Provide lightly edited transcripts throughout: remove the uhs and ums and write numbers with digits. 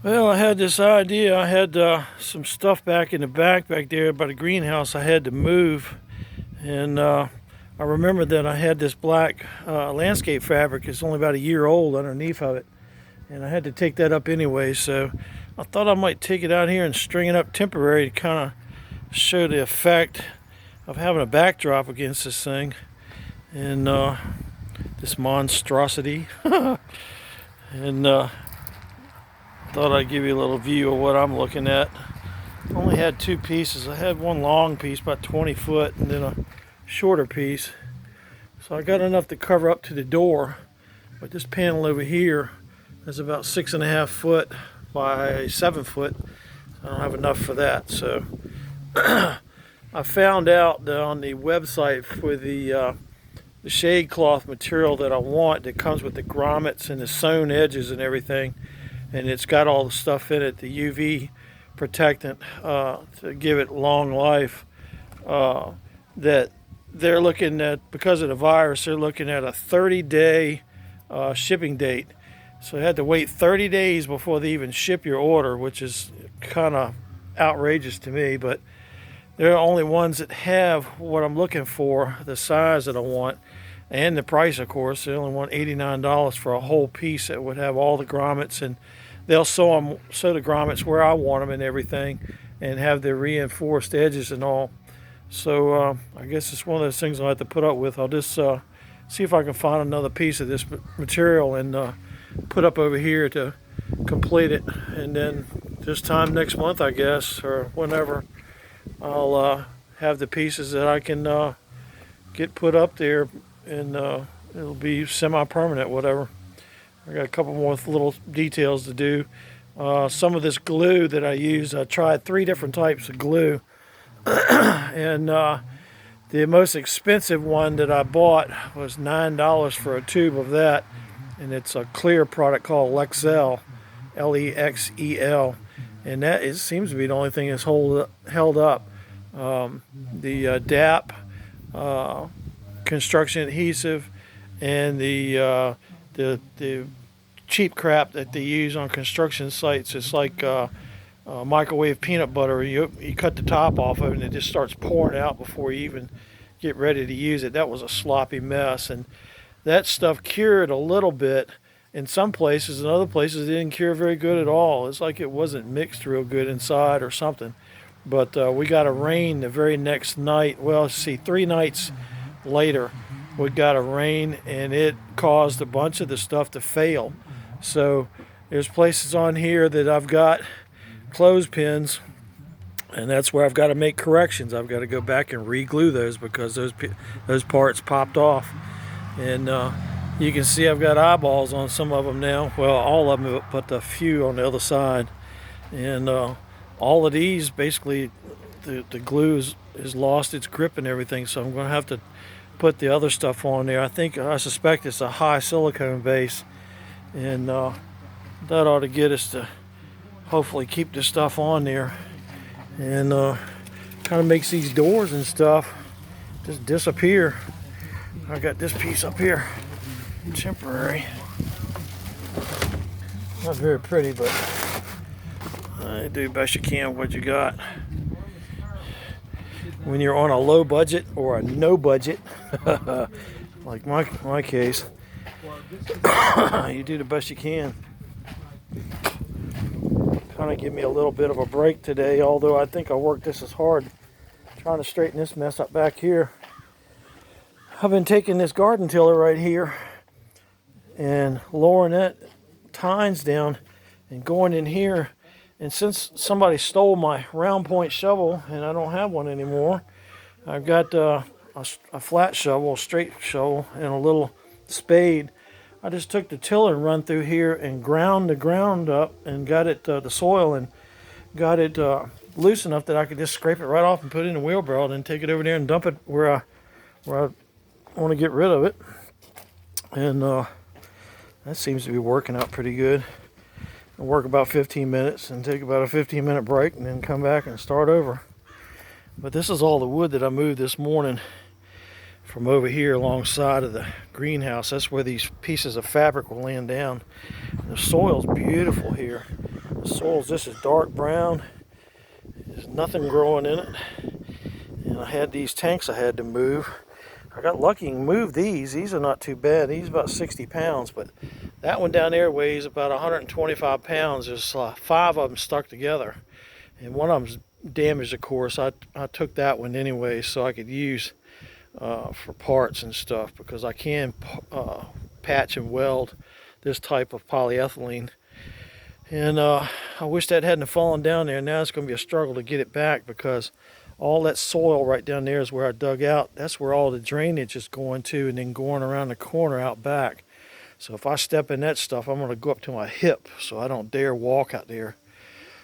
Well, I had this idea. I had some stuff back in the back there by the greenhouse I had to move. And I remembered that I had this black landscape fabric. It's only about a year old underneath of it. And I had to take that up anyway. So I thought I might take it out here and string it up temporary to kind of show the effect of having a backdrop against this thing. And this monstrosity. And thought I'd give you a little view of what I'm looking at. I only had two pieces. I had one long piece, about 20 foot, and then a shorter piece. So I got enough to cover up to the door. But this panel over here is about 6.5 foot by 7 foot. I don't have enough for that. So I found out that on the website for the shade cloth material that I want, that comes with the grommets and the sewn edges and everything, and it's got all the stuff in it, the UV protectant to give it long life, that they're looking at, because of the virus, they're looking at a 30-day shipping date. So they had to wait 30 days before they even ship your order, which is kind of outrageous to me, but they're the only ones that have what I'm looking for, the size that I want, and the price, of course. They only want $89 for a whole piece that would have all the grommets, and they'll sew the grommets where I want them and everything, and have the reinforced edges and all. So I guess it's one of those things I'll have to put up with. I'll just see if I can find another piece of this material and put up over here to complete it. And then this time next month, I guess, or whenever, I'll have the pieces that I can get put up there, and it'll be semi-permanent, whatever. I got a couple more little details to do. Some of this glue that I use, I tried 3 different types of glue, and the most expensive one that I bought was $9 for a tube of that, and it's a clear product called Lexel, Lexel, and that seems to be the only thing that's held up. The DAP construction adhesive and the cheap crap that they use on construction sites. It's like microwave peanut butter. You cut the top off of it and it just starts pouring out before you even get ready to use it. That was a sloppy mess, and that stuff cured a little bit in some places. In other places it didn't cure very good at all. It's like it wasn't mixed real good inside or something. But we got a rain the very next night. Well, see, 3 nights later we got a rain, and it caused a bunch of the stuff to fail. So there's places on here that I've got clothespins, and that's where I've got to make corrections. I've got to go back and re-glue those because those parts popped off. And you can see I've got eyeballs on some of them now. Well, all of them, but a few on the other side. And all of these, basically, the glue has lost its grip and everything, so I'm going to have to put the other stuff on there. I suspect it's a high silicone base, and that ought to get us to hopefully keep this stuff on there, and kind of makes these doors and stuff just disappear. I got this piece up here, temporary, not very pretty, but do the best you can with what you got. When you're on a low budget or a no budget, like my case, you do the best you can. Kind of give me a little bit of a break today, although I think I worked this as hard trying to straighten this mess up back here. I've been taking this garden tiller right here and lowering that tines down and going in here. And since somebody stole my round point shovel and I don't have one anymore, I've got a flat shovel, a straight shovel, and a little spade. I just took the tiller and run through here and ground the ground up and got it, the soil, and got it loose enough that I could just scrape it right off and put it in a wheelbarrow and then take it over there and dump it where I want to get rid of it. And that seems to be working out pretty good. I'll work about 15 minutes and take about a 15-minute break and then come back and start over. But this is all the wood that I moved this morning from over here alongside of the greenhouse. That's where these pieces of fabric will land down. The soil's beautiful here. The soil's just as dark brown. There's nothing growing in it. And I had these tanks I had to move. I got lucky and moved these. These are not too bad. These are about 60 pounds, but that one down there weighs about 125 pounds. There's 5 of them stuck together. And one of them's damaged, of course. I took that one anyway so I could use for parts and stuff, because I can patch and weld this type of polyethylene. And I wish that hadn't fallen down there. Now it's going to be a struggle to get it back, because all that soil right down there is where I dug out. That's where all the drainage is going to, and then going around the corner out back. So if I step in that stuff, I'm going to go up to my hip, so I don't dare walk out there.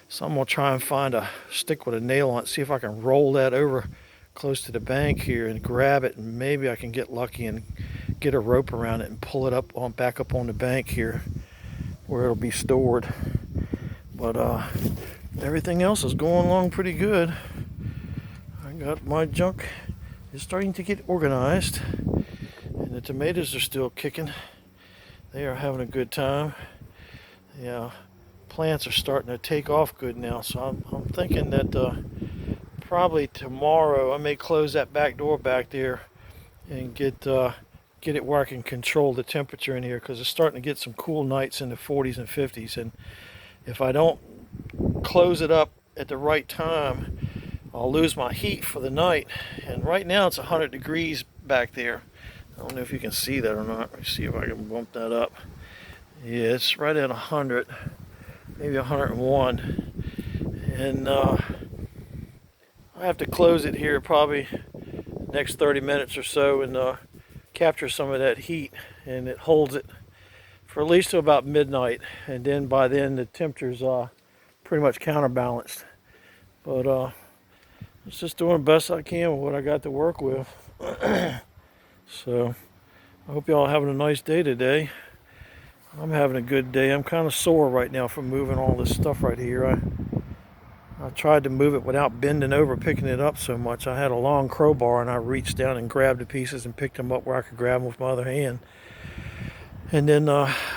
So I'm going to try and find a stick with a nail on it, see if I can roll that over close to the bank here and grab it, and maybe I can get lucky and get a rope around it and pull it up on back up on the bank here where it'll be stored. But everything else is going along pretty good. I got my junk is starting to get organized, and the tomatoes are still kicking. They are having a good time. Yeah, plants are starting to take off good now, so I'm thinking that probably tomorrow I may close that back door back there and get it where I can control the temperature in here, because it's starting to get some cool nights in the 40s and 50s, and if I don't close it up at the right time, I'll lose my heat for the night. And right now it's 100 degrees back there. I don't know if you can see that or not. Let me see if I can bump that up. Yeah, it's right at 100, maybe 101. And I have to close it here probably next 30 minutes or so and capture some of that heat, and it holds it for at least to about midnight, and then by then the temperature's pretty much counterbalanced. But it's just doing the best I can with what I got to work with. So I hope y'all are having a nice day today. I'm having a good day. I'm kind of sore right now from moving all this stuff right here. I tried to move it without bending over, picking it up so much. I had a long crowbar and I reached down and grabbed the pieces and picked them up where I could grab them with my other hand. And then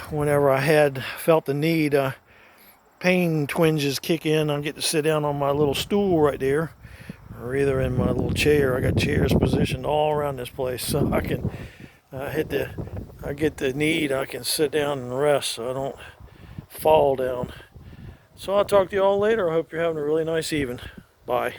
whenever I felt the need, pain twinges kick in. I get to sit down on my little stool right there, or either in my little chair. I got chairs positioned all around this place, so I can I get the need, I can sit down and rest so I don't fall down. So I'll talk to you all later. I hope you're having a really nice evening. Bye.